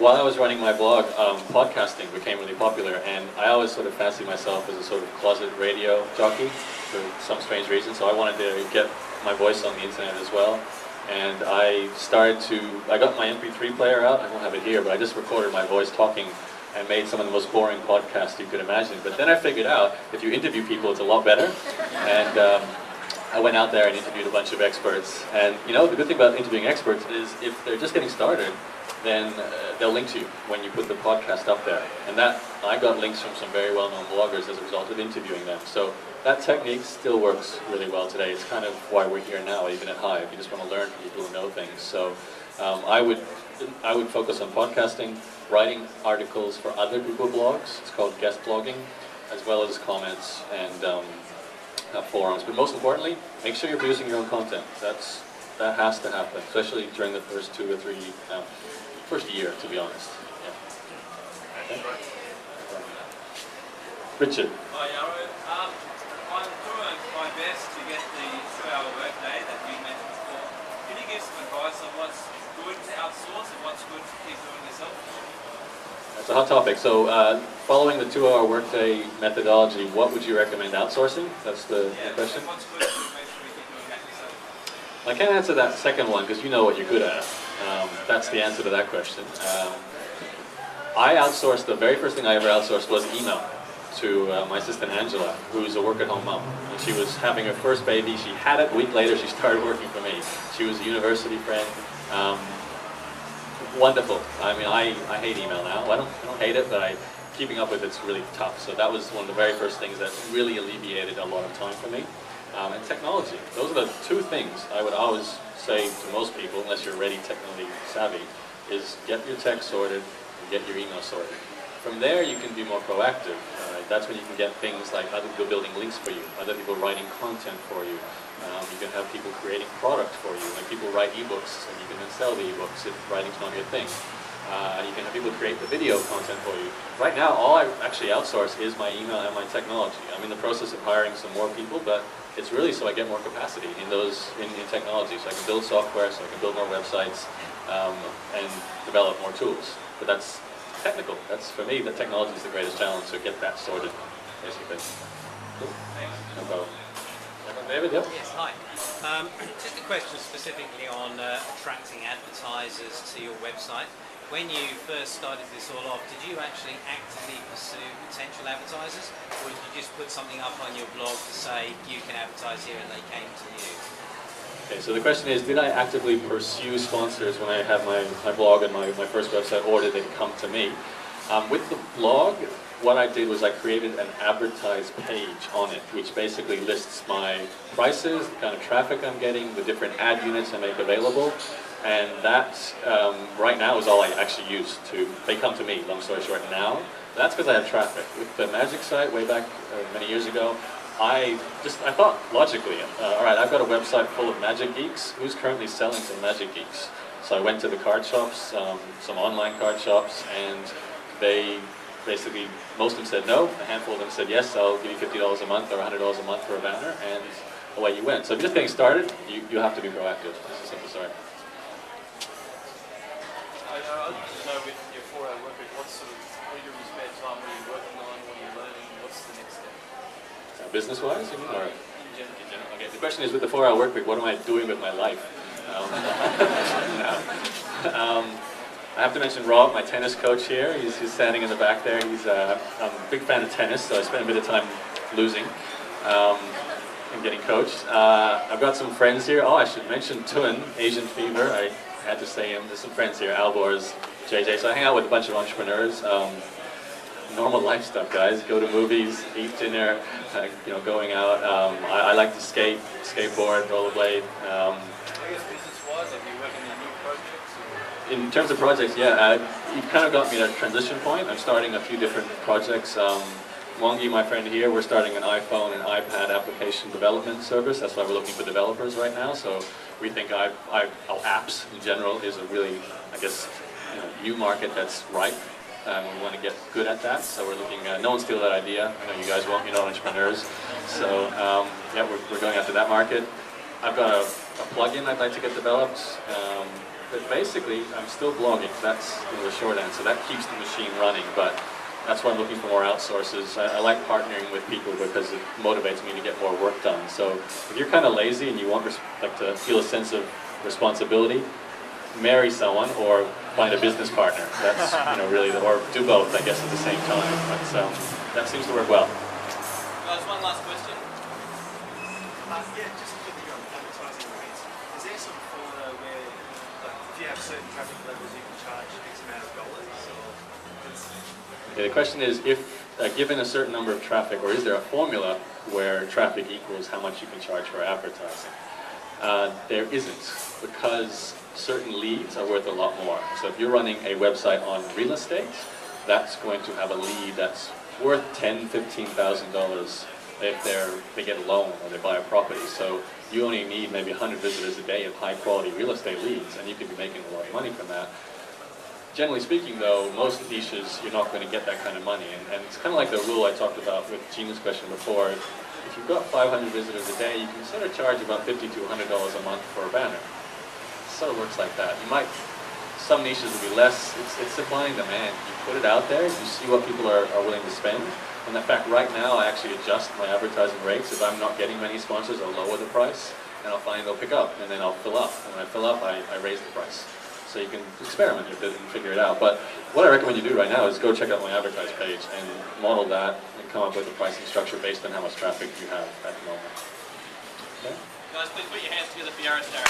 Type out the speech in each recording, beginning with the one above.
while I was running my blog, podcasting became really popular, and I always sort of fancied myself as a sort of closet radio jockey for some strange reason, so I wanted to get my voice on the internet as well. And I got my MP3 player out. I don't have it here, but I just recorded my voice talking and made some of the most boring podcasts you could imagine. But then I figured out, if you interview people, it's a lot better. And I went out there and interviewed a bunch of experts. And you know, the good thing about interviewing experts is if they're just getting started, then they'll link to you when you put the podcast up there. And that, I got links from some very well-known bloggers as a result of interviewing them. So that technique still works really well today. It's kind of why we're here now, even at Hive. You just want to learn from people who know things. So I would focus on podcasting, writing articles for other people's blogs. It's called guest blogging, as well as comments and forums. But most importantly, make sure you're producing your own content. That has to happen, especially during the first 2 or 3, first year, to be honest. Yeah. Okay. Richard. Hi, Yaro. I'm doing my best to get the 2-hour workday that you mentioned before. Can you give some advice on what's good to outsource and what's good to keep doing yourself? That's a hot topic. So, following the 2-hour workday methodology, what would you recommend outsourcing? That's the question. What's good to make sure you keep doing that yourself? I can't answer that second one because you know what you're good at. That's the answer to that question. I outsourced, the very first thing I ever outsourced was email to my assistant Angela, who's a work-at-home mom. And she was having her first baby. She had it. A week later, she started working for me. She was a university friend. Wonderful. I mean, I hate email now. I don't hate it, but keeping up with it's really tough. So that was one of the very first things that really alleviated a lot of time for me. And technology. Those are the two things I would always say to most people, unless you're already technically savvy, is get your tech sorted and get your email sorted. From there, you can be more proactive. That's when you can get things like other people building links for you, other people writing content for you. You can have people creating product for you. Like people write ebooks, and you can then sell the ebooks if writing's not your thing. You can have people create the video content for you. Right now, all I actually outsource is my email and my technology. I'm in the process of hiring some more people, but it's really so I get more capacity in technology, so I can build software, so I can build more websites, and develop more tools. But that's technical. That's, for me, the technology is the greatest challenge, so get that sorted, basically. Cool. No problem. David, yep. Yes, hi. Just a question specifically on attracting advertisers to your website. When you first started this all off, did you actually actively pursue potential advertisers, or did you just put something up on your blog to say you can advertise here and they came to you? Okay, so the question is, did I actively pursue sponsors when I had my blog and my first website, or did they come to me? With the blog, what I did was I created an advertise page on it, which basically lists my prices, the kind of traffic I'm getting, the different ad units I make available, and that right now is all I actually use they come to me, long story short, now. That's because I have traffic. With the Magic site, way back many years ago, I thought logically, all right, I've got a website full of Magic geeks. Who's currently selling some Magic geeks? So I went to the card shops, some online card shops, and they basically, most of them said no. A handful of them said yes, I'll give you $50 a month or $100 a month for a banner, and away you went. So if you're just getting started, you have to be proactive. That's a simple story. I'd like to know, with your 4-hour work week, what are you doing in your spare time? What are you working on? What are you learning? What's the next step? Business-wise, you mean? Or? In general. Okay, the question is, with the 4-hour work week, what am I doing with my life? I have to mention Rob, my tennis coach here. He's standing in the back there. I'm a big fan of tennis, so I spend a bit of time losing and getting coached. I've got some friends here. Oh, I should mention Tun, Asian Fever. I had to say him. There's some friends here, Albors, JJ. So I hang out with a bunch of entrepreneurs. Normal life stuff, guys. Go to movies, eat dinner, going out. I like to skate, skateboard, rollerblade. I guess business-wise, have you working on new projects? In terms of projects, yeah, you've kind of got me at a transition point. I'm starting a few different projects. Wongi, my friend here, we're starting an iPhone and iPad application development service. That's why we're looking for developers right now. So we think apps in general is a really, I guess, new market that's ripe. We want to get good at that, so we're looking. No one steal that idea. I know you guys won't. You're not entrepreneurs, so yeah, we're going after that market. I've got a plugin I'd like to get developed. But basically, I'm still blogging. That's the short answer. That keeps the machine running, but that's why I'm looking for more outsources. I like partnering with people because it motivates me to get more work done. So if you're kind of lazy and you want like to feel a sense of responsibility, marry someone or find a business partner. That's really, or do both, I guess, at the same time. But that seems to work well. Guys, one last question. Yeah, just looking on advertising rates, is there some formula where, like, if you have certain traffic levels, you can charge X amount of dollars? Okay, the question is, if given a certain number of traffic, or is there a formula where traffic equals how much you can charge for advertising? There isn't, because certain leads are worth a lot more. So if you're running a website on real estate, that's going to have a lead that's worth $10,000, $15,000 if they get a loan or they buy a property. So you only need maybe 100 visitors a day of high quality real estate leads, and you could be making a lot of money from that. Generally speaking, though, most niches you're not going to get that kind of money, and it's kind of like the rule I talked about with Gina's question before. If you've got 500 visitors a day, you can sort of charge about $50 to $100 a month for a banner. It sort of works like that. Some niches will be less. It's supply and demand. You put it out there, you see what people are willing to spend. And in fact, right now I actually adjust my advertising rates. If I'm not getting many sponsors, I'll lower the price, and I'll find they'll pick up, and then I'll fill up. And when I fill up, I raise the price. So you can experiment with it and figure it out. But what I recommend you do right now is go check out my advertise page and model that and come up with a pricing structure based on how much traffic you have at the moment. Okay? Guys, please put your hands together for Yaro Starak.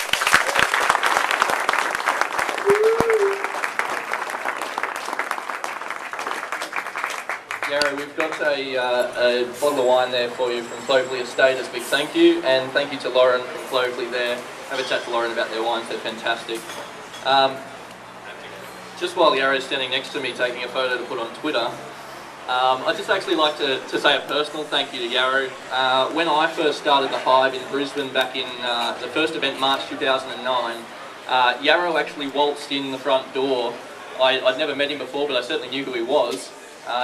Yaro, we've got a bottle of wine there for you from Clovelly Estate as a big thank you, and thank you to Lauren from Clovelly there. Have a chat to Lauren about their wines, they're fantastic. Just while Yaro's standing next to me taking a photo to put on Twitter, I'd just actually like to say a personal thank you to Yaro. When I first started the Hive in Brisbane back in the first event, March 2009, Yaro actually waltzed in the front door. I'd never met him before, but I certainly knew who he was.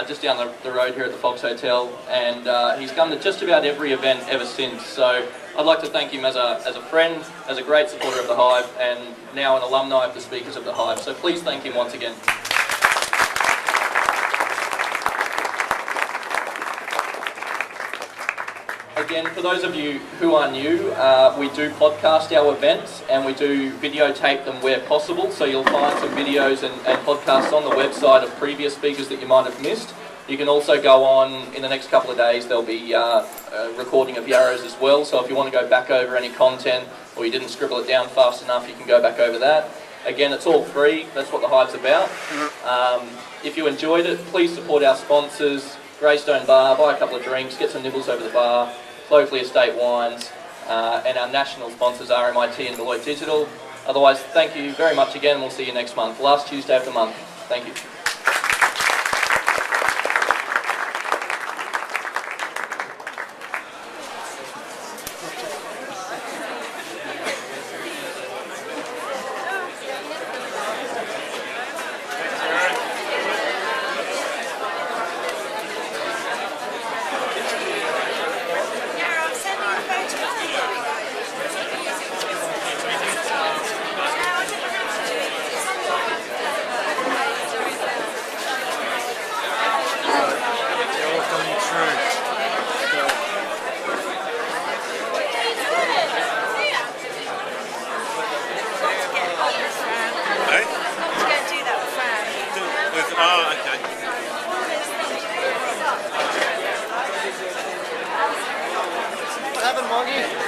Just down the road here at the Fox Hotel, and he's come to just about every event ever since. So I'd like to thank him as a friend, as a great supporter of the Hive, and now an alumni of the Speakers of the Hive. So please thank him once again. Again, for those of you who are new, we do podcast our events and we do videotape them where possible, so you'll find some videos and podcasts on the website of previous speakers that you might have missed. You can also go on, in the next couple of days, there'll be a recording of Yaro's as well, so if you want to go back over any content or you didn't scribble it down fast enough, you can go back over that. Again, it's all free, that's what the Hive's about. If you enjoyed it, please support our sponsors, Greystone Bar, buy a couple of drinks, get some nibbles over the bar, Clovelly Estate Wines, and our national sponsors are RMIT and Deloitte Digital. Otherwise, thank you very much again, and we'll see you next month. Last Tuesday of the month. Thank you. What happened, Moggy?